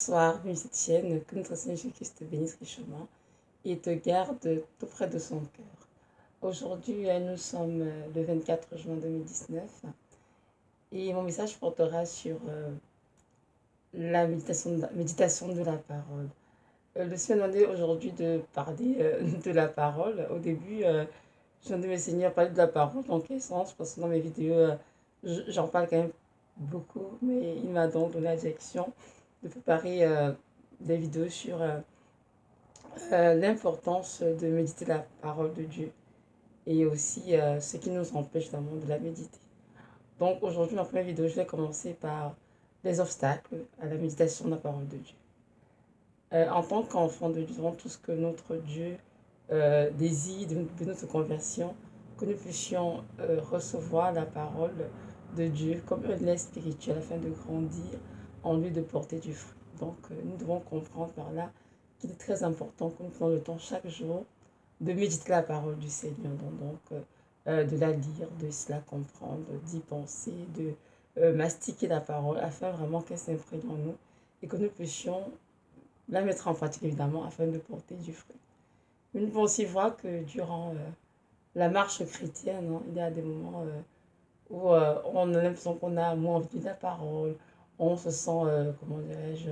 Bonsoir, bienvenue à cette chaîne, que notre Seigneur Jésus-Christ te bénisse richement et te garde tout près de son cœur. Aujourd'hui, nous sommes le 24 juin 2019 et mon message portera sur la méditation de la parole. Le Seigneur m'a demandé aujourd'hui de parler de la parole. Au début, je demandais au Seigneur parler de la parole, dans quel sens? Parce que dans mes vidéos, j'en parle quand même beaucoup, mais il m'a donc donné la direction de préparer des vidéos sur l'importance de méditer la parole de Dieu et aussi ce qui nous empêche vraiment de la méditer. Donc aujourd'hui, dans la première vidéo, je vais commencer par les obstacles à la méditation de la parole de Dieu. En tant qu'enfant de Dieu, tout ce que notre Dieu désire de notre conversion, que nous puissions recevoir la parole de Dieu comme un lait spirituel afin de grandir en lui, de porter du fruit. Donc nous devons comprendre par là qu'il est très important que nous prenions le temps chaque jour de méditer la parole du Seigneur, de la lire, de la comprendre, d'y penser, de mastiquer la parole afin vraiment qu'elle s'imprègne en nous et que nous puissions la mettre en pratique évidemment afin de porter du fruit. Mais nous pouvons aussi voir que durant la marche chrétienne, il y a des moments où on a l'impression qu'on a moins envie de la parole, on se sent, comment dirais-je,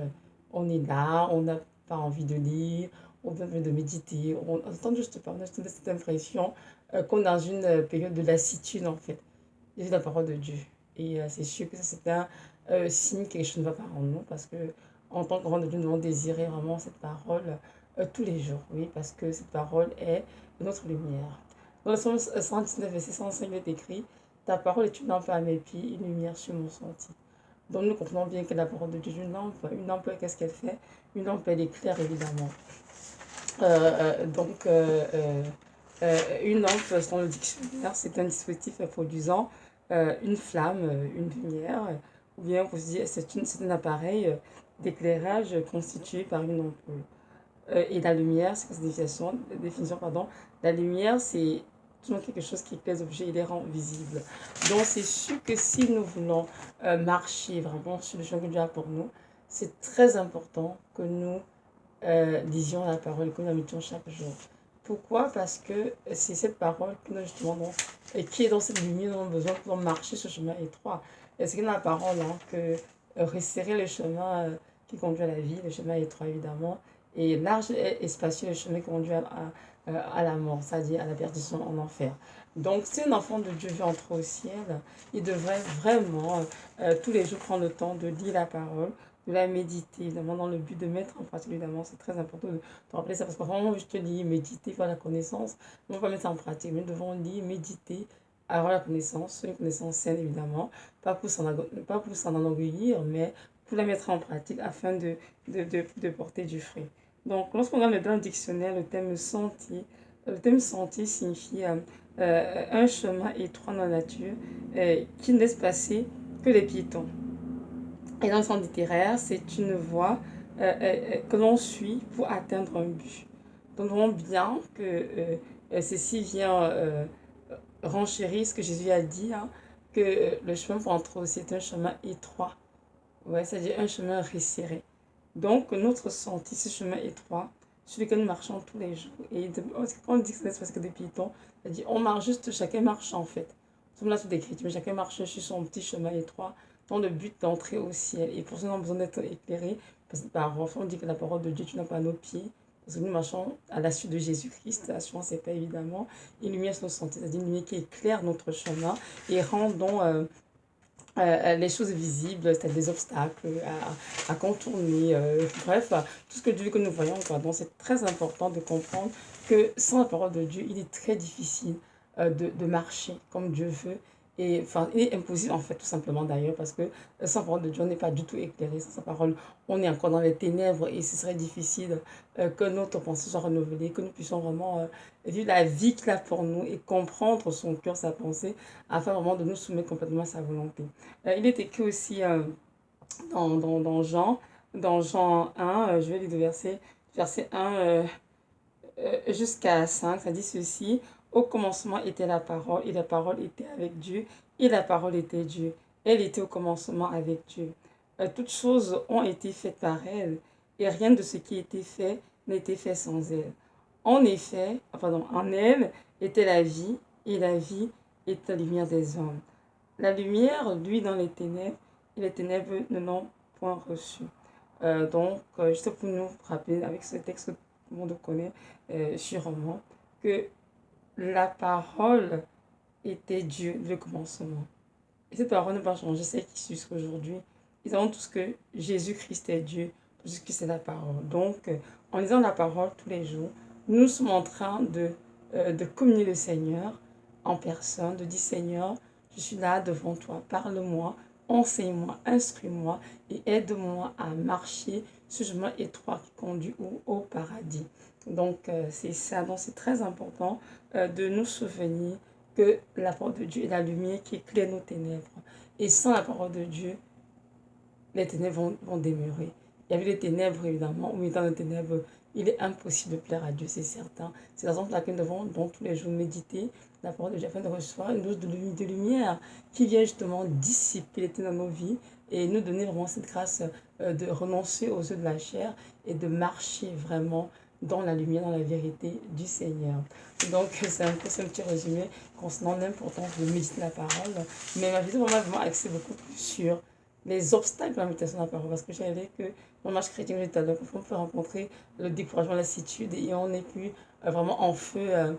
on est là, on n'a pas envie de lire, on a envie de méditer, on attend juste pas, on a cette impression qu'on est dans une période de lassitude en fait, de la parole de Dieu. Et c'est sûr que ça c'est un signe que quelque chose ne va pas en nous parce que en tant qu'enfant de Dieu, nous devons désirer vraiment cette parole tous les jours, oui, parce que cette parole est notre lumière. Dans le Psaume 119, verset 105, il est écrit: ta parole est une lampe à mes pieds, une lumière sur mon sentier. Donc nous comprenons bien que la parole de Dieu est une lampe. Une lampe, qu'est-ce qu'elle fait? Une lampe, elle éclaire évidemment. Donc, une lampe, selon le dictionnaire, c'est un dispositif produisant une flamme, une lumière, ou bien on peut se dire c'est un appareil d'éclairage constitué par une ampoule. Et la lumière, c'est cette définition, pardon. La lumière, c'est toujours quelque chose qui éclaire les objets et les rend visibles. Donc, c'est sûr que si nous voulons marcher vraiment sur le chemin que Dieu a pour nous, c'est très important que nous lisions la parole, que nous la mettions chaque jour. Pourquoi? Parce que c'est cette parole que nous justement, et qui est dans cette lumière, nous avons besoin pour marcher sur ce chemin étroit. Et c'est la parole que resserrer le chemin qui conduit à la vie, le chemin étroit évidemment, et large et spacieux le chemin qui conduit à la mort, c'est-à-dire à la perdition en enfer. Donc, si un enfant de Dieu veut entrer au ciel, il devrait vraiment tous les jours prendre le temps de lire la parole, de la méditer, évidemment, dans le but de mettre en pratique, évidemment, c'est très important de rappeler ça, parce que vraiment, juste lire, méditer, faire la connaissance, on ne va pas mettre ça en pratique, mais nous devons lire, méditer, avoir la connaissance, une connaissance saine, évidemment, pas pour s'en enorgueillir, mais pour la mettre en pratique afin de porter du fruit. Donc, lorsqu'on regarde dans le dictionnaire, le thème sentier signifie un chemin étroit dans la nature qui ne laisse passer que les piétons. Et dans le sens littéraire, c'est une voie que l'on suit pour atteindre un but. Donc, on voit bien que ceci vient renchérir ce que Jésus a dit, hein, que le chemin pour entrer aussi est un chemin étroit. Ouais, c'est-à-dire un chemin resserré. Donc, notre sentier, ce chemin étroit, sur lequel nous marchons tous les jours. Et quand on dit que c'est parce que des piétons, c'est-à-dire on marche juste, chacun marche en fait. Nous sommes là tout décrit, mais chacun marche sur son petit chemin étroit dans le but d'entrer au ciel. Et pour ça, on a besoin d'être éclairé. Parce que par on dit que la parole de Dieu, tu n'as pas à nos pieds. Parce que nous marchons à la suite de Jésus-Christ, assurance et paix évidemment. Et lumière sur nos sentiers, c'est-à-dire une lumière qui éclaire notre chemin et rend donc les choses visibles, c'est-à-dire des obstacles à contourner, bref, tout ce que Dieu veut que nous voyons. Donc c'est très important de comprendre que sans la parole de Dieu, il est très difficile de marcher comme Dieu veut. Et enfin, il est impossible en fait, tout simplement d'ailleurs, parce que sans la parole de Dieu, on n'est pas du tout éclairé. Sans sa parole, on est encore dans les ténèbres et ce serait difficile que notre pensée soit renouvelée, que nous puissions vraiment vivre la vie qu'il a pour nous et comprendre son cœur, sa pensée, afin vraiment de nous soumettre complètement à sa volonté. Il est écrit aussi dans Jean 1, je vais lire le verset 1 jusqu'à 5, ça dit ceci: au commencement était la parole, et la parole était avec Dieu, et la parole était Dieu. Elle était au commencement avec Dieu. toutes choses ont été faites par elle, et rien de ce qui a été fait n'a été fait sans elle. En effet, pardon, en elle était la vie, et la vie est la lumière des hommes. La lumière, lui, dans les ténèbres, et les ténèbres ne l'ont point reçu. Juste pour nous rappeler, avec ce texte que tout le monde connaît sûrement, que la parole était Dieu, le commencement. Et cette parole ne va pas changer, celle qui suit jusqu'aujourd'hui. Ils savons tous que Jésus-Christ est Dieu, Jésus-Christ est la parole. En lisant la parole tous les jours, nous sommes en train de communier le Seigneur en personne, de dire Seigneur, je suis là devant toi, parle-moi, enseigne-moi, instruis-moi et aide-moi à marcher ce chemin étroit qui conduit au paradis. C'est ça, donc c'est très important de nous souvenir que la parole de Dieu est la lumière qui éclaire nos ténèbres. Et sans la parole de Dieu, les ténèbres vont demeurer. Il y avait les ténèbres, évidemment, mais dans les ténèbres, il est impossible de plaire à Dieu, c'est certain. C'est la raison pour laquelle nous devons donc tous les jours méditer la parole de Dieu afin de recevoir une dose de lumière qui vient justement dissiper les ténèbres dans nos vies et nous donner vraiment cette grâce de renoncer aux œufs de la chair et de marcher vraiment dans la lumière, dans la vérité du Seigneur. C'est un peu ce petit résumé concernant l'importance de méditer la parole. Mais ma vidéo va vraiment axée beaucoup plus sur les obstacles de la méditation de la parole. Parce que j'ai dit que dans le match chrétien, tout à l'heure, on peut rencontrer le découragement, la lassitude et on n'est plus vraiment en feu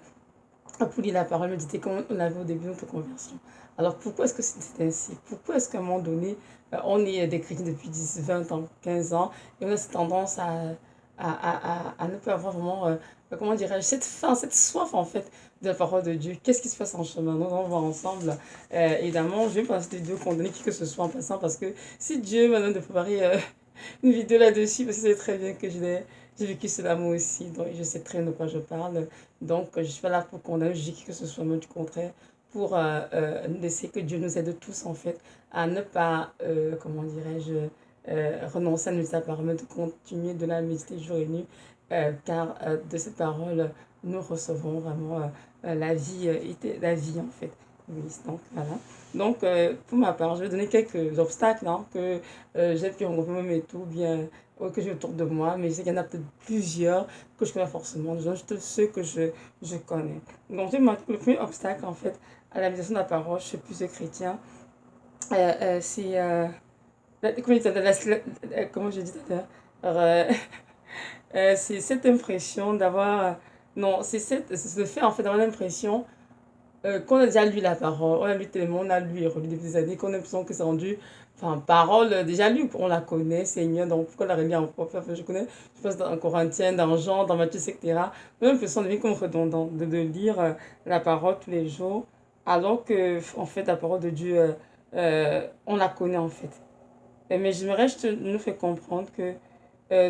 pour lire la parole, méditer comme on avait au début de notre conversion. Alors pourquoi est-ce que c'est ainsi? Pourquoi est-ce qu'à un moment donné, on est des chrétiens depuis 10, 20 ans, 15 ans et on a cette tendance à ne pas avoir vraiment, comment dirais-je, cette faim, cette soif en fait de la parole de Dieu. Qu'est-ce qui se passe en chemin? Nous allons voir ensemble. Évidemment, je vais passer de Dieu condamner qui que ce soit en passant parce que si Dieu m'a donné de préparer une vidéo là-dessus, parce que c'est très bien que j'ai vécu cela moi aussi, donc je sais très bien de quoi je parle. Donc je ne suis pas là pour condamner, je dis qui que ce soit, mais du contraire, pour laisser que Dieu nous aide tous en fait à ne pas, comment dirais-je, renoncer à nous sa parole, de continuer de la méditer jour et nuit, car de cette parole, nous recevons vraiment la vie en fait. Oui, donc voilà. Pour ma part, je vais donner quelques obstacles que j'ai pu rencontrer même et tout, bien que j'ai autour de moi, mais je sais qu'il y en a peut-être plusieurs que je connais forcément, juste ceux que je connais. Le premier obstacle en fait à la méditation de la parole chez plusieurs chrétiens, c'est comment je dis tout à l'heure, c'est cette impression d'avoir, non, c'est le fait en fait d'avoir l'impression qu'on a déjà lu la parole, on a lu tellement, on a lu et relu depuis des années qu'on a l'impression que c'est rendu, enfin, parole déjà lue, on la connaît, Seigneur, donc pourquoi la relire encore, enfin, je connais, je pense dans Corinthiens, dans Jean, dans Matthieu, etc. On a l'impression de comme redondant, de lire la parole tous les jours, alors que, en fait, la parole de Dieu, on la connaît en fait. Mais j'aimerais juste nous faire comprendre que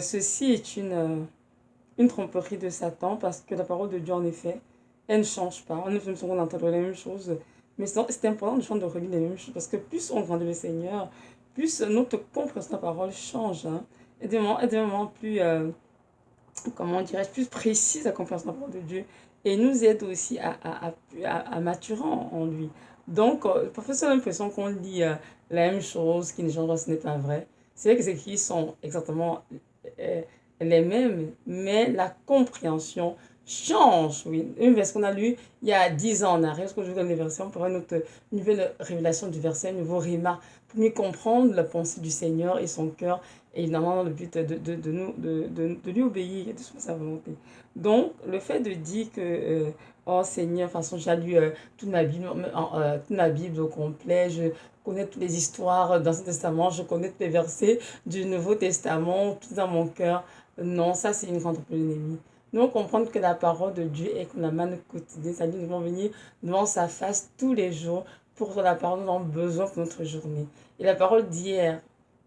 ceci est une tromperie de Satan parce que la parole de Dieu, en effet, elle ne change pas. On ne qu'on entend les mêmes choses. Mais c'est important de relire les mêmes choses parce que plus on grandit le Seigneur, plus notre compréhension de la parole change. Hein, et des moments plus, comment dirais-je, plus précise la compréhension de la parole de Dieu. Et nous aide aussi à maturer en lui. Parfois, c'est l'impression qu'on lit la même chose qui ne change pas, ce n'est pas vrai. C'est vrai que ces écrits sont exactement euh, les mêmes, mais la compréhension change. Oui. Une verset qu'on a lu il y a 10 ans en arrière, parce que je donne les versets, on peut avoir une nouvelle révélation du verset, un nouveau rima, pour mieux comprendre la pensée du Seigneur et son cœur, et évidemment dans le but de lui obéir et de suivre sa volonté. Donc, le fait de dire que, oh Seigneur, de toute façon, j'ai lu toute ma Bible au complet, je connais toutes les histoires dans l'Ancien Testament, je connais tous les versets du Nouveau Testament, tout dans mon cœur. Non, ça c'est une grande de l'ennemi. Nous devons comprendre que la parole de Dieu est comme la manne quotidienne, c'est-à-dire nous devons venir devant sa face tous les jours pour la parole nous avons besoin pour notre journée. Et la parole d'hier,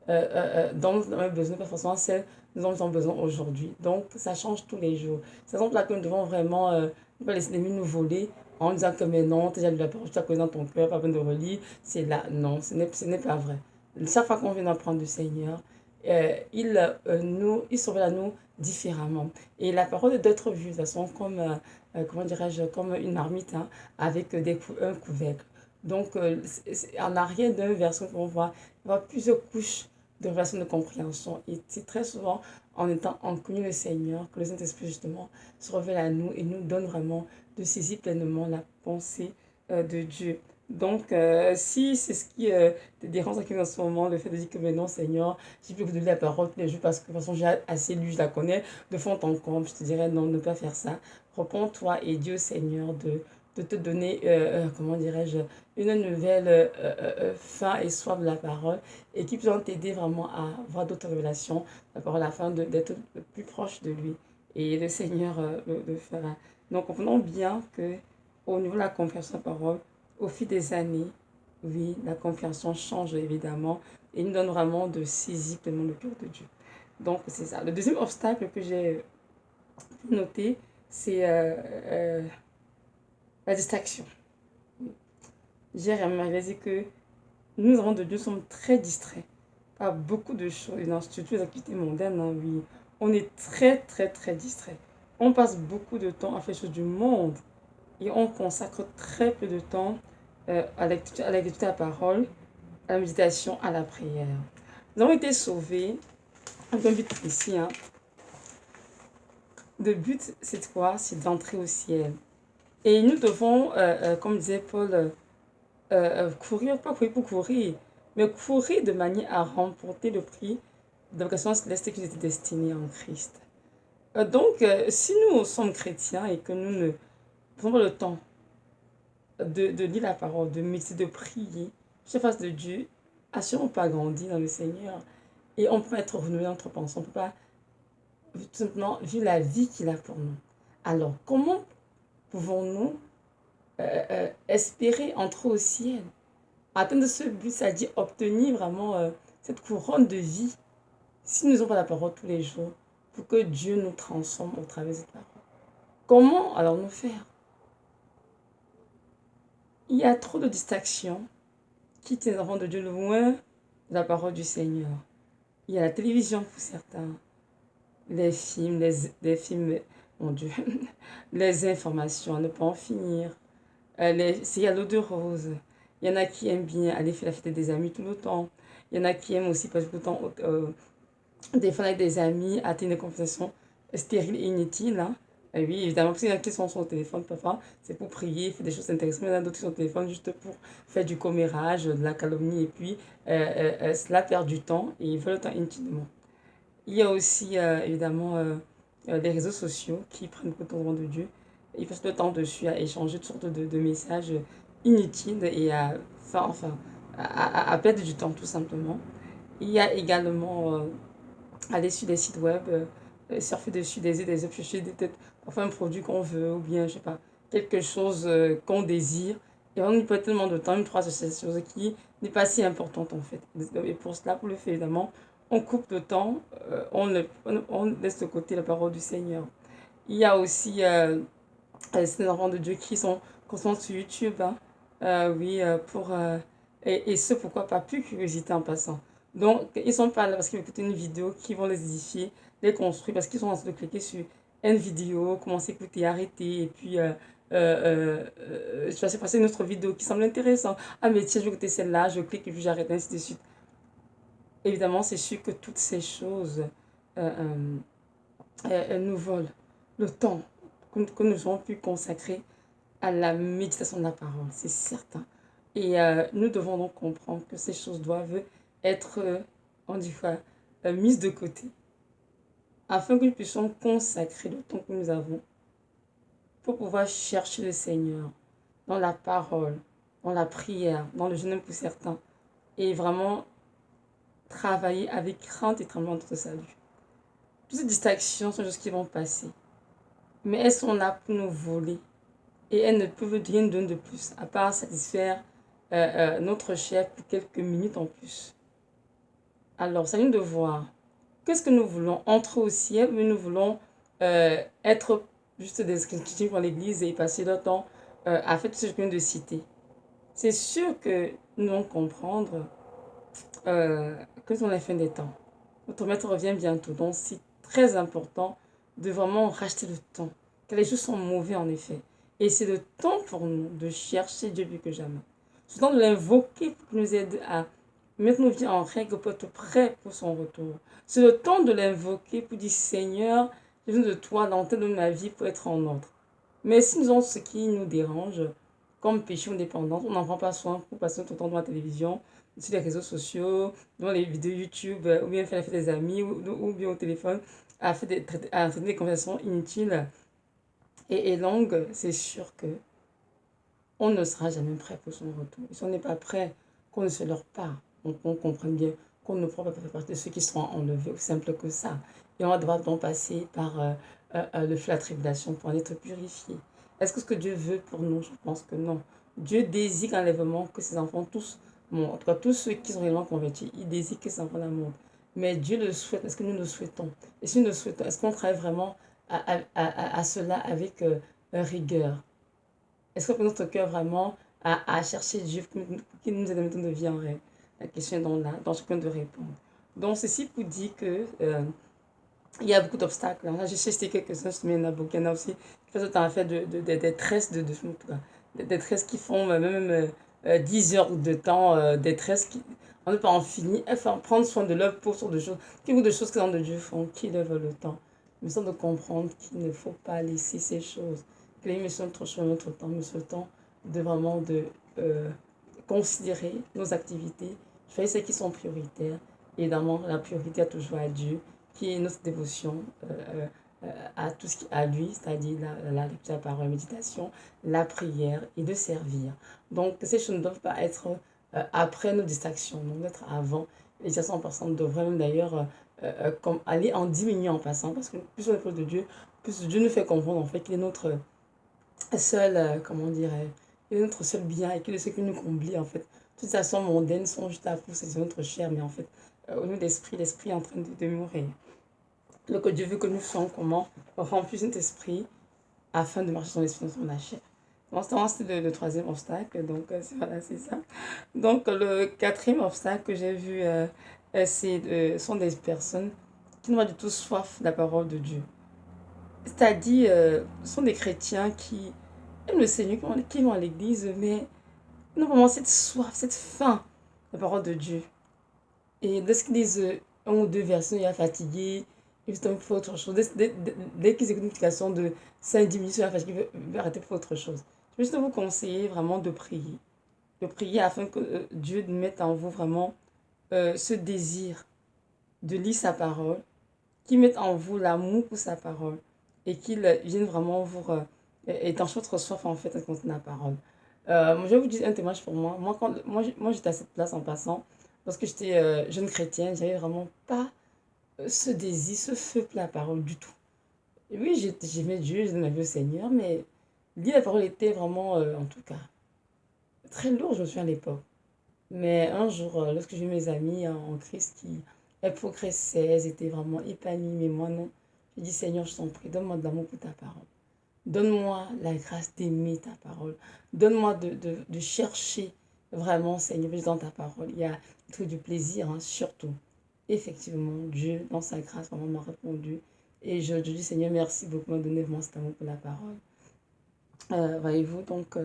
dont nous avons besoin, pas forcément celle dont nous avons besoin aujourd'hui. Donc ça change tous les jours. C'est pour là que nous devons vraiment ne pas laisser l'ennemi nous voler en disant que mais non, tu as déjà lu la parole, tu as connu dans ton cœur, pas besoin de relire. C'est là, non, ce n'est pas vrai. Chaque fois qu'on vient d'apprendre du Seigneur, il s'ouvre à nous différemment. Et la parole doit être vue de façon comme, comment dirais-je, comme une marmite hein, avec un couvercle. En arrière d'un verset qu'on voit, il y a plusieurs couches de révélation, de compréhension. Et c'est très souvent en étant en communion le Seigneur que le Saint-Esprit justement se révèle à nous et nous donne vraiment de saisir pleinement la pensée de Dieu. Donc, si c'est ce qui te dérange en ce moment, le fait de dire que mais non, Seigneur, j'ai plus que de lire la parole tous les jours parce que de toute façon, j'ai assez lu, je la connais de fond en comble, je te dirais non, ne pas faire ça. Repends-toi et Dieu, Seigneur, de te donner, comment dirais-je, une nouvelle faim et soif de la parole et qui puisse t'aider vraiment à avoir d'autres révélations, la parole afin d'être le plus proche de lui. Et le Seigneur le fera. Donc, comprenons bien que au niveau de la compréhension de la parole, au fil des années, oui, la compréhension change évidemment et nous donne vraiment de saisir pleinement le cœur de Dieu. Donc, c'est ça. Le deuxième obstacle que j'ai noté, c'est la distraction. J'ai réalisé que nous, enfants de Dieu, sommes très distraits par beaucoup de choses, et dans surtout les activités mondaines, hein, oui. On est très, très, très distraits. On passe beaucoup de temps à faire des choses du monde et on consacre très peu de temps à lecture, de la parole, à la méditation, à la prière. Nous avons été sauvés, avec un but précis. Hein. Le but, c'est quoi? C'est d'entrer au ciel. Et nous devons, comme disait Paul, courir, pas courir pour courir, mais courir de manière à remporter le prix de la vocation céleste qui nous était destinée en Christ. Donc, si nous sommes chrétiens et que nous ne prenons pas le temps de lire la parole, de méditer, de prier, face de Dieu, assurons pas grandir dans le Seigneur. Et on peut être renouvelé entre pensées, on ne peut pas tout simplement vivre la vie qu'il a pour nous. Alors, comment pouvons-nous espérer entrer au ciel? Atteindre ce but, c'est-à-dire obtenir vraiment cette couronne de vie, si nous n'avons pas la parole tous les jours, pour que Dieu nous transforme au travers de cette parole. Comment alors nous faire? Il y a trop de distractions qui tiennent les enfants de Dieu loin de la parole du Seigneur. Il y a la télévision pour certains, les films, les films, mon Dieu, les informations à ne pas en finir, il y a l'eau de rose. Il y en a qui aiment bien aller faire la fête des amis tout le temps. Il y en a qui aiment aussi passer tout le temps défendre avec des amis, atteindre des conversations stériles et inutiles. Hein. Et oui, évidemment, parce qu'il y en a qui sont sur le téléphone, parfois, c'est pour prier, faire des choses intéressantes. Mais il y en a d'autres qui sont sur le téléphone juste pour faire du commérage, de la calomnie, et puis cela perd du temps et ils veulent le temps inutilement. Il y a aussi, évidemment, les réseaux sociaux qui prennent beaucoup de temps de Dieu. Ils passent le temps dessus à échanger toutes sortes de messages inutiles et à perdre du temps, tout simplement. Il y a également aller sur des sites web, surfer dessus des œuvres, chercher peut-être parfois un produit qu'on veut ou bien, je sais pas, quelque chose qu'on désire. Et on y passe tellement de temps, une phrase de cette chose qui n'est pas si importante en fait. Et pour cela, pour le faire évidemment, on coupe le temps, on laisse de côté la parole du Seigneur. Il y a aussi ces enfants de Dieu qui sont constamment sur YouTube, hein, oui, et ce, pourquoi pas, plus curiosité en passant. Donc, ils ne sont pas là parce qu'ils écoutent une vidéo qui vont les édifier, les construire, parce qu'ils sont en train de cliquer sur une vidéo, commencer à écouter, arrêter, et puis je vais passer une autre vidéo qui semble intéressante. Ah, mais tiens, je vais écouter celle-là, je clique et puis j'arrête, ainsi de suite. Évidemment, c'est sûr que toutes ces choses nous volent le temps que nous avons pu consacrer à la méditation de la parole, c'est certain. Et nous devons donc comprendre que ces choses doivent être, on dit quoi, mises de côté, afin que nous puissions consacrer le temps que nous avons pour pouvoir chercher le Seigneur dans la parole, dans la prière, dans le jeûne pour certains, et vraiment travailler avec crainte et tremblement de notre salut. Toutes ces distractions sont des choses qui vont passer, mais elles sont là pour nous voler. Et elles ne peuvent rien donner de plus, à part satisfaire notre chair pour quelques minutes en plus. Alors, c'est à nous de voir. Qu'est-ce que nous voulons? Entrer au ciel, mais nous voulons être juste des chrétiens pour l'église et passer leur temps à faire tout ce que je viens de citer. C'est sûr que nous devons comprendre que nous sommes à la fin des temps. Notre maître revient bientôt. Donc, c'est très important de vraiment racheter le temps. Car les choses sont mauvais en effet. Et c'est le temps pour nous de chercher Dieu plus que jamais. C'est le temps de l'invoquer pour qu'il nous aide à mettre nos vies en règle pour être prêt pour son retour. C'est le temps de l'invoquer pour dire Seigneur, j'ai besoin de toi dans de ma vie pour être en ordre. Mais si nous avons ce qui nous dérange, comme péché ou dépendance, on n'en prend pas soin pour passer notre temps devant la télévision, sur les réseaux sociaux, devant les vidéos YouTube, ou bien faire la fête des amis, ou bien au téléphone, à traiter des conversations inutiles et longues. C'est sûr que on ne sera jamais prêt pour son retour. Et si on n'est pas prêt, qu'on ne se leurre pas, on comprend bien qu'on ne pourra pas faire partie de ceux qui seront enlevés, aussi simple que ça. Et on va devoir donc passer par le feu de la tribulation pour en être purifié. Est-ce que ce que Dieu veut pour nous? Je pense que non. Dieu désire l'enlèvement que ses enfants tous montent. En tout cas, tous ceux qui sont réellement convertis, il désire que ses enfants la montent. Mais Dieu le souhaite. Est-ce que nous le souhaitons? Et si nous le souhaitons, est-ce qu'on travaille vraiment à cela avec rigueur? Est-ce que notre cœur vraiment à chercher Dieu qui nous aide à mettre nos vies en règle? La question est dans chacun de répondre. Donc, ceci pour dire que il y a beaucoup d'obstacles. Là, j'ai cité quelques-uns, mais il y en a beaucoup. Il y en a aussi qui passent autant à faire des tresses, des tresses qui font même 10 heures de temps, des tresses qui, on ne peut pas en finir. Enfin, prendre soin de leur peau, sur des choses, qui beaucoup de choses que les hommes de Dieu font, qui lèvent le temps. Mais sans de comprendre qu'il ne faut pas laisser ces choses. Que les missions notre choix, notre temps, mais ce temps de vraiment de considérer nos activités, faire celles qui sont prioritaires. Évidemment, la priorité a toujours à Dieu, qui est notre dévotion à tout ce qui à lui, c'est-à-dire la lecture de la parole, la méditation, la prière et de servir. Donc, ces choses ne doivent pas être après nos distractions, donc d'être avant. Les distractions en passant devraient même d'ailleurs comme aller en diminuant en passant, parce que plus on est proche de Dieu, plus Dieu nous fait comprendre en fait qu'il est notre seul, comment dire, il est notre seul bien et qu'il est ce qui nous comble en fait. Toutes ces actions mondaines sont juste à pour c'est notre chair, mais en fait, au niveau de l'esprit, l'esprit est en train de mourir. Donc Dieu veut que nous soyons comment remplir notre esprit afin de marcher sur l'esprit dans la chair. Bon, c'était le troisième obstacle, donc voilà, c'est ça. Donc le quatrième obstacle que j'ai vu, sont des personnes qui n'ont pas du tout soif de la parole de Dieu. C'est-à-dire, ce sont des chrétiens qui aiment le Seigneur, qui vont à l'église, mais ils ont vraiment cette soif, cette faim de la parole de Dieu. Et dès qu'ils disent un ou deux versets, il est fatigué, il veut faire autre chose. Dès qu'ils écoutent une explication de 5-10 minutes, il est fatigué, il veut arrêter pour faire autre chose. Je veux juste vous conseiller vraiment de prier. De prier afin que Dieu mette en vous vraiment ce désir de lire sa parole, qu'il mette en vous l'amour pour sa parole et qu'il vienne vraiment vous étancher votre soif en fait contre la parole. Je vais vous dire un témoignage pour moi. Moi j'étais à cette place en passant parce que j'étais jeune chrétienne, j'avais vraiment pas ce désir, ce feu pour la parole du tout. Et oui, j'aimais Dieu, je donnais ma vie au Seigneur, mais lire la parole était vraiment, en tout cas, très lourd, je me souviens à l'époque. Mais un jour, lorsque j'ai eu mes amis en Christ qui elles progressaient, elles étaient vraiment épanouies, mais moi non. J'ai dit, Seigneur, je t'en prie, donne-moi de l'amour pour ta parole. Donne-moi la grâce d'aimer ta parole. Donne-moi de chercher vraiment, Seigneur, dans ta parole. Il y a tout du plaisir, hein, surtout. Effectivement, Dieu, dans sa grâce, vraiment m'a répondu. Et je dis, Seigneur, merci beaucoup de me donner vraiment cet amour pour la parole. Voyez-vous, donc,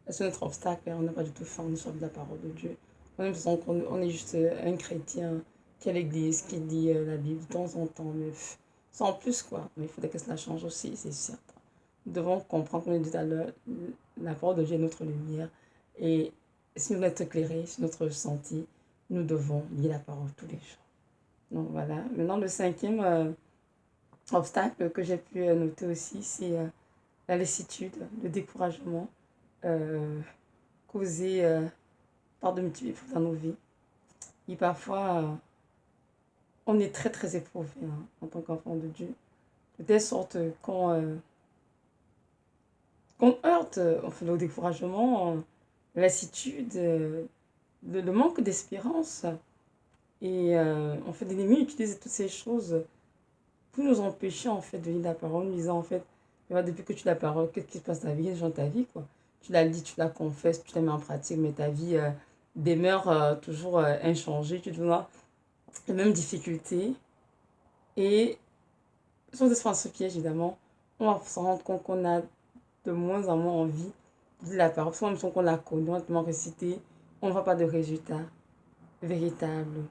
c'est notre obstacle. On n'a pas du tout faim, on soit de la parole de Dieu. On a l'impression qu'on est juste un chrétien qui est à l'église, qui lit la Bible de temps en temps, mais sans plus, quoi. Mais il faudrait que cela change aussi, c'est certain. Nous devons comprendre, comme je disais tout à l'heure, la parole de Dieu est notre lumière. Et si nous voulons être éclairés sur notre ressenti, nous devons lire la parole tous les jours. Donc voilà. Maintenant, le cinquième obstacle que j'ai pu noter aussi, c'est la lassitude, le découragement causé par de multiples épreuves dans nos vies. Et parfois, on est très très éprouvé hein, en tant qu'enfant de Dieu, de telle sorte qu'on heurte le découragement, la lassitude, le manque d'espérance. Et en fait, l'ennemi utilise toutes ces choses pour nous empêcher en fait de lire la parole, nous disant en fait, depuis que tu lis la parole, qu'est-ce qui se passe dans ta vie, dans ta vie quoi. Tu la lis, tu la confesses, tu la mets en pratique, mais ta vie demeure toujours inchangée, tu dois les mêmes difficultés. Et sans espoir ce piège, évidemment, on va se rendre compte qu'on a de moins en moins envie de lire la parole. Parce qu'on qu'on la connaît, on a tellement récité, on ne voit pas de résultat. véritable.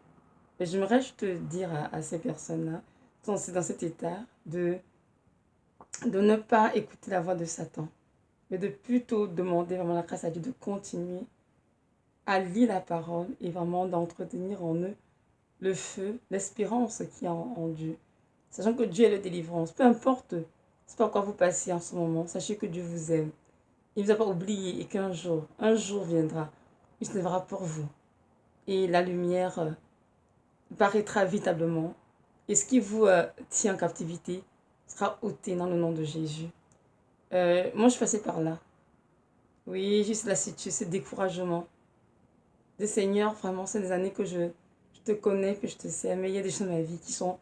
Et j'aimerais juste dire à ces personnes-là, dans cet état, de ne pas écouter la voix de Satan, mais de plutôt demander vraiment la grâce à Dieu de continuer à lire la parole et vraiment d'entretenir en eux le feu, l'espérance qui est en Dieu. Sachant que Dieu est le délivrance. Peu importe c'est par quoi vous passez en ce moment, sachez que Dieu vous aime. Il ne vous a pas oublié et qu'un jour, un jour viendra, il se lèvera pour vous. Et la lumière paraîtra véritablement. Et ce qui vous tient en captivité sera ôté dans le nom de Jésus. Moi, je suis passée par là. Oui, juste la situation, ce découragement. Des Seigneur, vraiment, c'est des années que je te connais, que je te sais, mais il y a des choses dans ma vie qui sont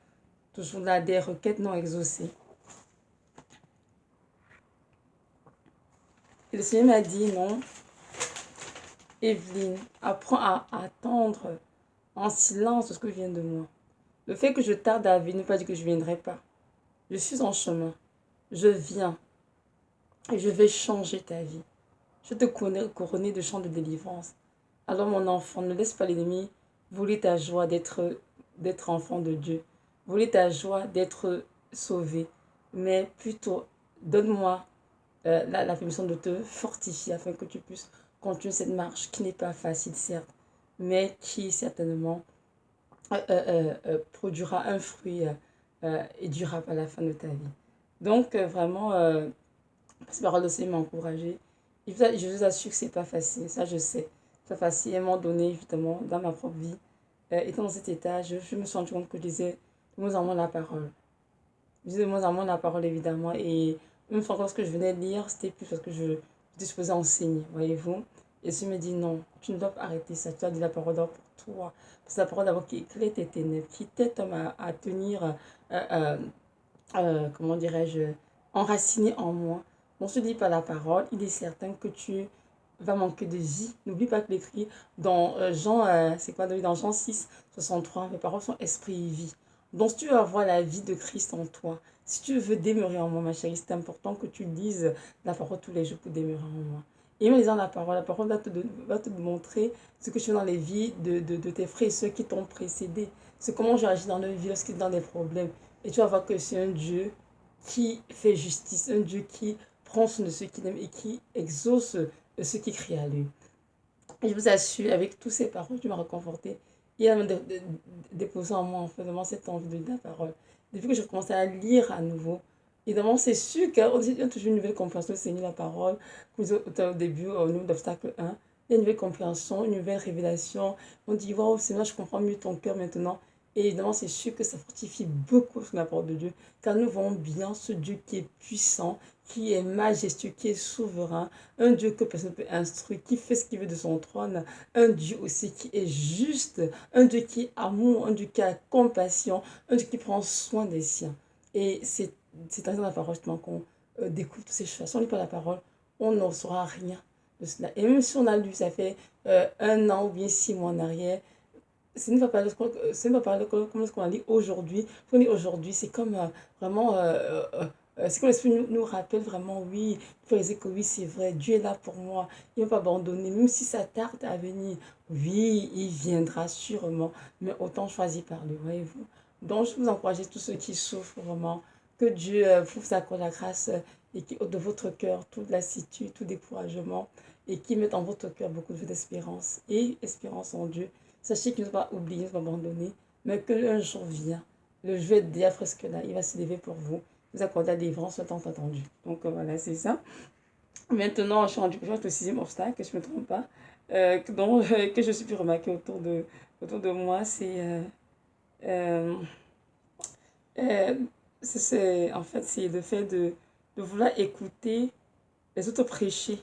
toujours là, des requêtes non exaucées. Et le Seigneur m'a dit, non, Evelyne, apprends à attendre en silence ce que vient de moi. Le fait que je tarde à venir ne veut pas dire que je ne viendrai pas. Je suis en chemin. Je viens et je vais changer ta vie. Je te couronner de chants de délivrance. Alors mon enfant, ne laisse pas l'ennemi voler ta joie d'être enfant de Dieu. Voler ta joie d'être sauvé. Mais plutôt, donne-moi la permission de te fortifier afin que tu puisses continuer cette marche qui n'est pas facile, certes, mais qui certainement produira un fruit et durable à la fin de ta vie. Donc, vraiment, ces paroles aussi m'ont encouragée. Je vous assure que c'est pas facile, ça je sais. C'est pas facile. À un moment donné, justement, dans ma propre vie, étant dans cet état, je me suis rendu compte que je disais de moins en moins la parole. Je disais de moins en moins la parole, évidemment. Et une fois lorsque je venais lire, c'était plus parce que je suis disposée à enseigner, voyez-vous. Et je me dis non, tu ne dois pas arrêter ça. Tu as dit la parole d'abord pour toi. C'est la parole d'abord qui éclaire tes ténèbres, qui t'aide à tenir, comment dirais-je, enraciné en moi. On se dit pas la parole, il est certain que tu vas manquer de vie. N'oublie pas que l'écrit dans c'est quoi, dans Jean 6, 63, mes paroles sont esprit et vie. Donc si tu veux avoir la vie de Christ en toi, si tu veux demeurer en moi, ma chérie, c'est important que tu lises la parole tous les jours pour demeurer en moi. Et en lisant la parole va te montrer ce que tu fais dans les vies de tes frères et ceux qui t'ont précédé. C'est comment j'ai agi dans leur vie lorsqu'ils sont dans des problèmes. Et tu vas voir que c'est un Dieu qui fait justice, un Dieu qui prend soin de ceux qui l'aiment et qui exauce ceux qui crient à lui. Et je vous assure, avec toutes ces paroles, tu m'as réconforté. Il a déposé en moi, en fait, vraiment cette envie de lire la parole. Depuis que je commençais à lire à nouveau, évidemment, c'est sûr qu'il y a toujours une nouvelle compréhension de Seigneur la parole. Comme au début, au niveau d'obstacle 1, il y a une nouvelle compréhension, une nouvelle révélation. On dit, waouh, Seigneur, je comprends mieux ton cœur maintenant. Et évidemment, c'est sûr que ça fortifie beaucoup sur la parole de Dieu, car nous voyons bien ce Dieu qui est puissant, qui est majestueux, qui est souverain, un Dieu que personne ne peut instruire, qui fait ce qu'il veut de son trône, un Dieu aussi qui est juste, un Dieu qui est amour, un Dieu qui a compassion, un Dieu qui prend soin des siens. Et c'est dans la parole justement qu'on découvre toutes ces choses. Si on ne lit pas la parole, on n'en saura rien de cela. Et même si on a lu, ça fait 1 an ou bien 6 mois en arrière, ce ne va pas comme ce qu'on a dit aujourd'hui. Ce qu'on dit aujourd'hui, c'est comme vraiment. C'est que l'Esprit nous rappelle vraiment, oui, il faut dire que oui, c'est vrai, Dieu est là pour moi, il ne va pas abandonner, même si ça tarde à venir. Oui, il viendra sûrement, mais autant choisir par lui, voyez-vous. Donc, je vous encourage tous ceux qui souffrent vraiment, que Dieu vous accorde la grâce et qui ôte de votre cœur toute lassitude, tout découragement, et qui mette en votre cœur beaucoup d'espérance et espérance en Dieu. Sachez qu'il ne va pas oublier, il ne va pas abandonner, mais qu'un jour vient, le jour est déjà presque là, il va se lever pour vous, vous accorder la délivrance tant attendue. Donc voilà, c'est ça. Maintenant, je suis rendu au 6e obstacle, que je ne me trompe pas, que je suis pu remarquer autour de moi, euh, euh, en fait, c'est le fait de vouloir écouter les autres prêcher,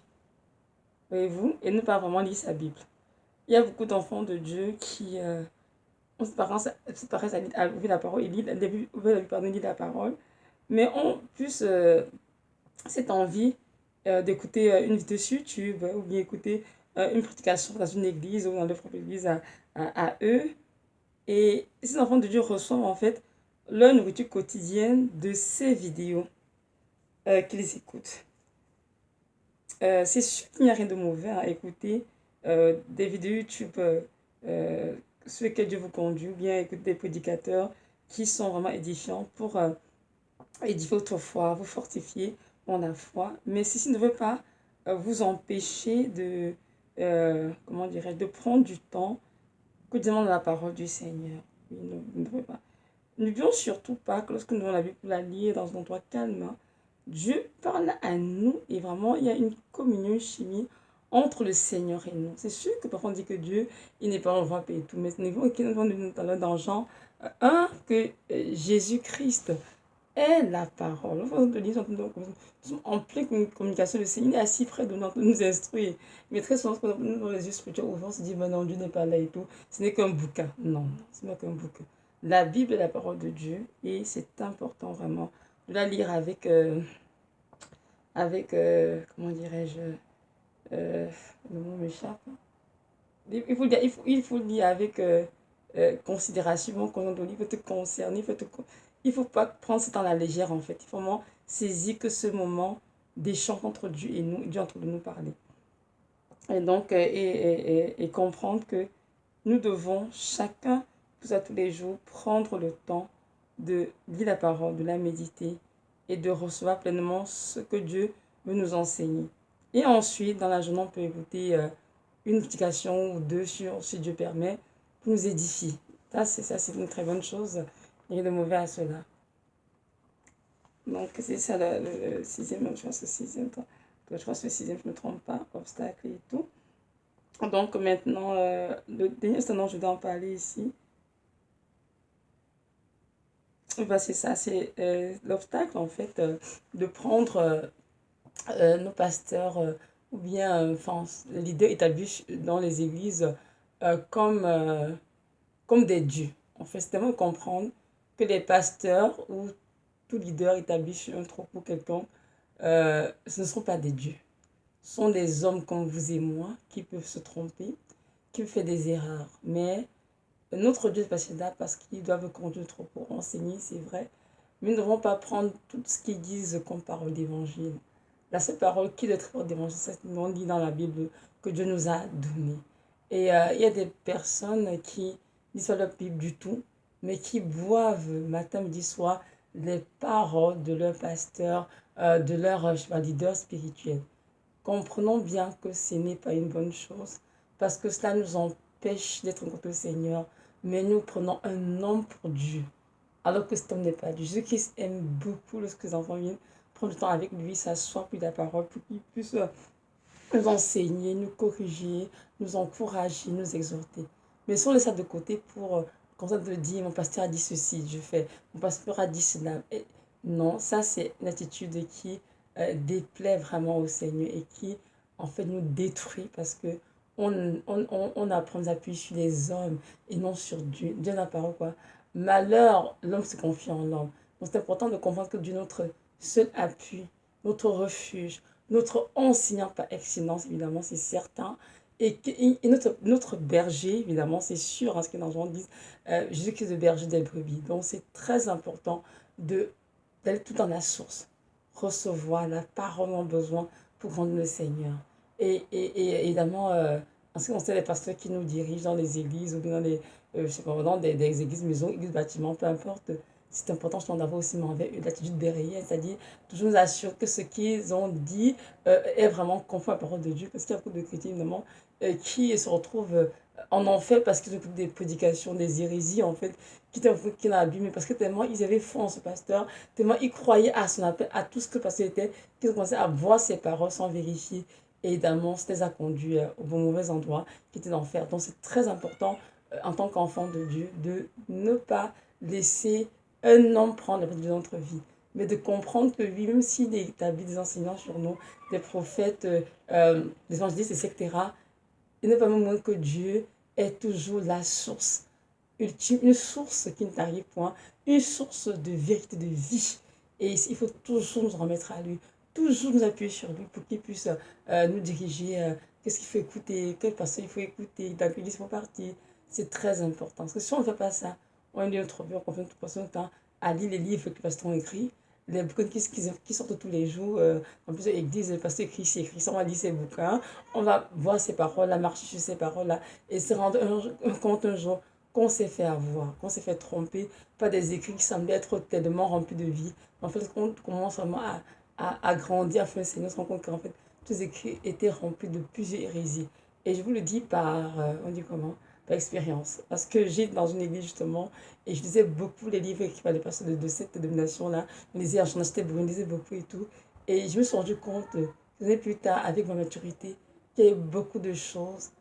voyez-vous, et ne pas vraiment lire sa Bible. Il y a beaucoup d'enfants de Dieu qui on se paraissent à ouvrir la parole, ils lisent la parole, mais ont plus cette envie d'écouter une vidéo sur YouTube ou bien écouter une prédication dans une église ou dans leur propre église à eux. Et ces enfants de Dieu reçoivent en fait leur nourriture quotidienne de ces vidéos qu'ils écoutent. C'est sûr qu'il n'y a rien de mauvais à écouter des vidéos YouTube ceux que Dieu vous conduit, ou bien écoutez des prédicateurs qui sont vraiment édifiants pour édifier votre foi, vous fortifier dans la foi. Mais ceci ne veut pas vous empêcher comment dirais-je, de prendre du temps quotidiennement dans la parole du Seigneur. Oui, ne devez pas. N'oublions surtout pas que lorsque nous avons la Bible pour la lire dans un endroit calme, hein, Dieu parle à nous et vraiment il y a une communion, une chimie entre le Seigneur et nous. C'est sûr que parfois on dit que Dieu, il n'est pas en voie et tout, mais nous avons dans Jean 1 que Jésus-Christ est la parole. Nous sommes en pleine communication. Le Seigneur est assis près de nous, pour nous instruire. Mais très souvent, quand nous avons les yeux spirituels ouverts, on se dit, ben non, Dieu n'est pas là et tout. Ce n'est qu'un bouquin. Non, ce n'est qu'un bouquin. La Bible est la parole de Dieu et c'est important vraiment de la lire comment dirais-je, le mot m'échappe. Il faut le lire avec considération, quand on doit lire, il faut te concerner, il faut pas prendre ce temps à la légère en fait. Il faut vraiment saisir que ce moment d'échange entre Dieu et nous, Dieu est en train de nous parler. Et donc, et comprendre que nous devons chacun, tous les jours, prendre le temps de lire la parole, de la méditer et de recevoir pleinement ce que Dieu veut nous enseigner. Et ensuite, dans la journée, on peut écouter une notification ou deux si Dieu permet, pour nous édifier. Ça, c'est une très bonne chose. Il y a de mauvais à cela. Donc, c'est ça le sixième, je pense que sixième, je pense que le sixième, je ne me trompe pas, obstacle et tout. Donc, maintenant, le dernier dont je dois en parler ici, bah, c'est ça, c'est l'obstacle, en fait, de prendre nos pasteurs ou bien les leaders établis dans les églises comme, comme des dieux. En fait, c'est tellement comprendre que les pasteurs ou tout leader établi sur un troupeau quelconque, ce ne sont pas des dieux. Ce sont des hommes comme vous et moi qui peuvent se tromper, qui peuvent faire des erreurs. Mais notre Dieu est passé là parce qu'ils doivent conduire le troupeau, enseigner, c'est vrai. Mais nous ne devons pas prendre tout ce qu'ils disent comme parole d'évangile. La seule parole qui doit être parole d'évangile, c'est ce qu'on dit dans la Bible que Dieu nous a donné. Et il y a des personnes qui disent pas la Bible du tout, mais qui boivent matin, midi, soir les paroles de leur pasteur, de leur leader spirituel. Comprenons bien que ce n'est pas une bonne chose, parce que cela nous empêche d'être contre le Seigneur, mais nous prenons un homme pour Dieu, alors que cet homme n'est pas Dieu. Jésus-Christ aime beaucoup lorsque les enfants viennent prendre du temps avec lui, s'asseoir, puis la parole, pour qu'il puisse nous enseigner, nous corriger, nous encourager, nous exhorter. Mais si on laisse ça de côté pour, comme ça, de dire, mon pasteur a dit ceci, je fais, mon pasteur a dit cela. Et non, ça c'est une attitude qui déplaît vraiment au Seigneur et qui, en fait, nous détruit parce que on apprend à appuyer sur les hommes et non sur Dieu. Dieu n'a pas quoi. Malheur, l'homme se confie en l'homme. Donc c'est important de comprendre que Dieu est notre seul appui, notre refuge, notre enseignant par excellence, évidemment, c'est certain. Et notre berger, évidemment, c'est sûr, hein, ce que les gens disent, Jésus-Christ le berger des brebis. Donc, c'est très important d'aller tout dans la source, recevoir la parole en besoin pour rendre le Seigneur. Et évidemment, en ce qui concerne les pasteurs qui nous dirigent dans les églises ou bien dans les, je sais pas, dans des églises, maisons, églises, bâtiments, peu importe, c'est important je d'avoir aussi l'attitude béréenne, c'est-à-dire toujours nous assurer que ce qu'ils ont dit est vraiment conforme à la parole de Dieu, parce qu'il y a beaucoup de chrétiens, évidemment, qui se retrouvent en enfer parce qu'ils écoutent des prédications, des hérésies, en fait, qui dans la Bible, mais parce que tellement ils avaient foi en ce pasteur, tellement ils croyaient à son appel, à tout ce que le pasteur était, qu'ils ont commencé à voir ses paroles sans vérifier. Et évidemment, ça les a conduits au mauvais endroit, qui était l'enfer. Donc, c'est très important, en tant qu'enfant de Dieu, de ne pas laisser un homme prendre la place de notre vie, mais de comprendre que lui, même s'il établit des enseignants sur nous, des prophètes, des évangélistes, etc., il n'est pas même moins que Dieu est toujours la source ultime, une source qui ne t'arrive point, une source de vérité, de vie. Et il faut toujours nous remettre à lui, toujours nous appuyer sur lui pour qu'il puisse nous diriger. Qu'est-ce qu'il faut écouter, quel pasteur il faut écouter, dans quelle liste il faut partir. C'est très important. Parce que si on ne fait pas ça, on est notre vie, on confie notre temps à lire les livres que les pasteurs ont écrits, les bouquins qui sortent tous les jours. En plus, l'église, le pasteur écrit, c'est écrit, ça, on va lire ces bouquins, on va voir ces paroles, la marcher sur ces paroles-là, et se rendre compte un jour qu'on s'est fait avoir, qu'on s'est fait tromper par des écrits qui semblaient être tellement remplis de vie. En fait, on commence vraiment à grandir, à faire le Seigneur, on se rend compte qu'en fait, tous les écrits étaient remplis de plusieurs hérésies. Et je vous le dis par, on dit comment, par expérience. Parce que j'ai dans une église justement, et je lisais beaucoup les livres qui fallait passer de cette dénomination-là. J'en achetais beaucoup, je lisais beaucoup et tout. Et je me suis rendu compte, des années plus tard, avec ma maturité, qu'il y avait beaucoup de choses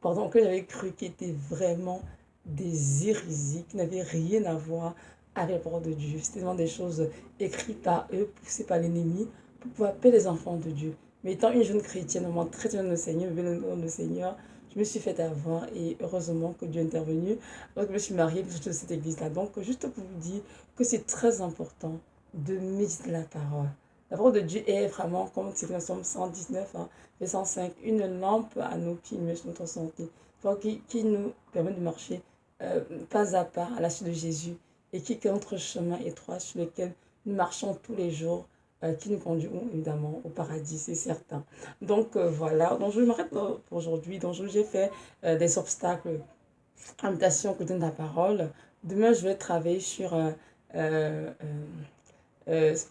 pardon, que j'avais cru qui étaient vraiment des hérésies, qui n'avaient rien à voir avec la parole de Dieu. C'était vraiment des choses écrites par eux, poussées par l'ennemi, pour pouvoir appeler les enfants de Dieu. Mais étant une jeune chrétienne, vraiment très jeune au Seigneur, le Seigneur, je me suis fait avoir et heureusement que Dieu est intervenu. Donc je me suis mariée de cette église-là. Donc juste pour vous dire que c'est très important de méditer la parole. La parole de Dieu est vraiment, comme c'est dans Somme 119, hein, verset 5, une lampe à nos pieds, une sur notre santé, qui nous permet de marcher pas à pas à la suite de Jésus et qui est notre chemin étroit sur lequel nous marchons tous les jours, qui nous conduiront évidemment au paradis, c'est certain. Donc voilà, donc je m'arrête pour aujourd'hui. Donc j'ai fait des obstacles, invitation que donne la parole. Demain, je vais travailler sur euh,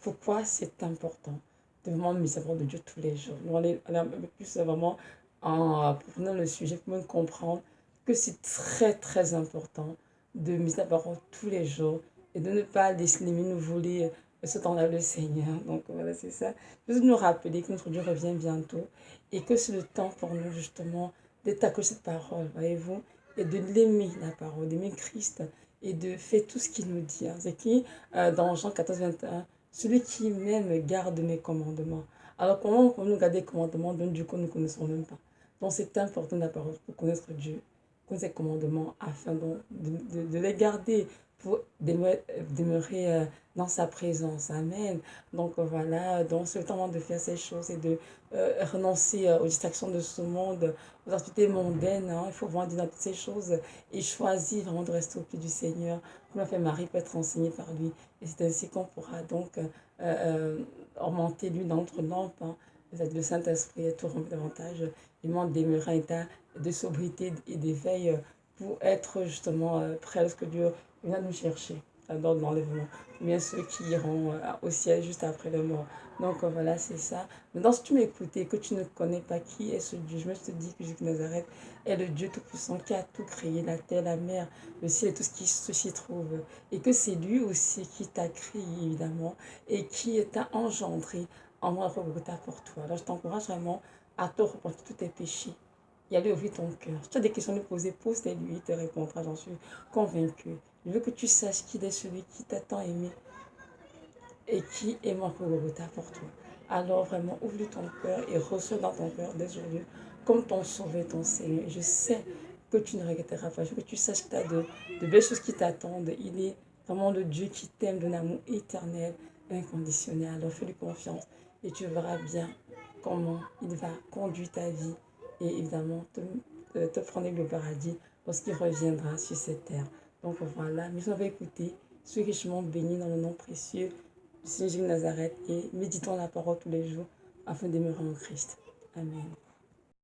pourquoi c'est important de vraiment me savoir de Dieu tous les jours. Nous aller un peu plus vraiment en prenant le sujet pour me comprendre que c'est très très important de me savoir tous les jours et de ne pas laisser l'ennemi nous voler ce temps-là le Seigneur. Donc voilà, c'est ça. Juste nous rappeler que notre Dieu revient bientôt et que c'est le temps pour nous justement d'être accrochés cette parole, voyez-vous, et de l'aimer la parole, d'aimer Christ et de faire tout ce qu'il nous dit. Hein. C'est qui, dans Jean 14, 21, celui qui m'aime garde mes commandements. Alors comment pouvons-nous garder les commandements d'un Dieu que nous ne connaissons même pas? Donc c'est important la parole pour connaître Dieu, connaître ses commandements afin de les garder pour demeurer dans sa présence. Amen. Donc voilà, donc c'est le temps de faire ces choses et de renoncer aux distractions de ce monde, aux activités mondaines. Hein. Il faut vraiment dire dans toutes ces choses et choisir vraiment de rester au pied du Seigneur. Comme l'a fait Marie, peut être enseignée par lui. Et c'est ainsi qu'on pourra donc augmenter l'une d'entre lampes. Hein. Le Saint-Esprit est tout rempli davantage. Il manque demeurer un état de sobriété et d'éveil pour être justement prêt à ce que Dieu vient nous chercher dans l'enlèvement. Ou bien ceux qui iront au ciel juste après le mort. Donc voilà, c'est ça. Maintenant, si tu m'écoutes et que tu ne connais pas qui est ce Dieu, je te dis que Jésus de Nazareth est le Dieu Tout-Puissant qui a tout créé, la terre, la mer, le ciel et tout ce qui s'y trouve. Et que c'est lui aussi qui t'a créé, évidemment, et qui t'a engendré en moi pour toi. Alors je t'encourage vraiment à te repentir tous tes péchés et à lui ouvrir ton cœur. Si tu as des questions à lui poser, pose-les-lui, il te répondra, j'en suis convaincue. Je veux que tu saches qu'il est celui qui t'a tant aimé et qui est mort pour toi. Alors vraiment, ouvre ton cœur et reçois dans ton cœur dès aujourd'hui comme ton sauveur, ton Seigneur. Et je sais que tu ne regretteras pas. Je veux que tu saches que tu as de belles choses qui t'attendent. Il est vraiment le Dieu qui t'aime d'un amour éternel, inconditionnel. Alors fais-lui confiance et tu verras bien comment il va conduire ta vie et évidemment te prendre le paradis lorsqu'il reviendra sur cette terre. Donc voilà, mais on va écouter, sois richement béni dans le nom précieux du Seigneur Jésus de Nazareth et méditons la parole tous les jours afin de demeurer en Christ. Amen.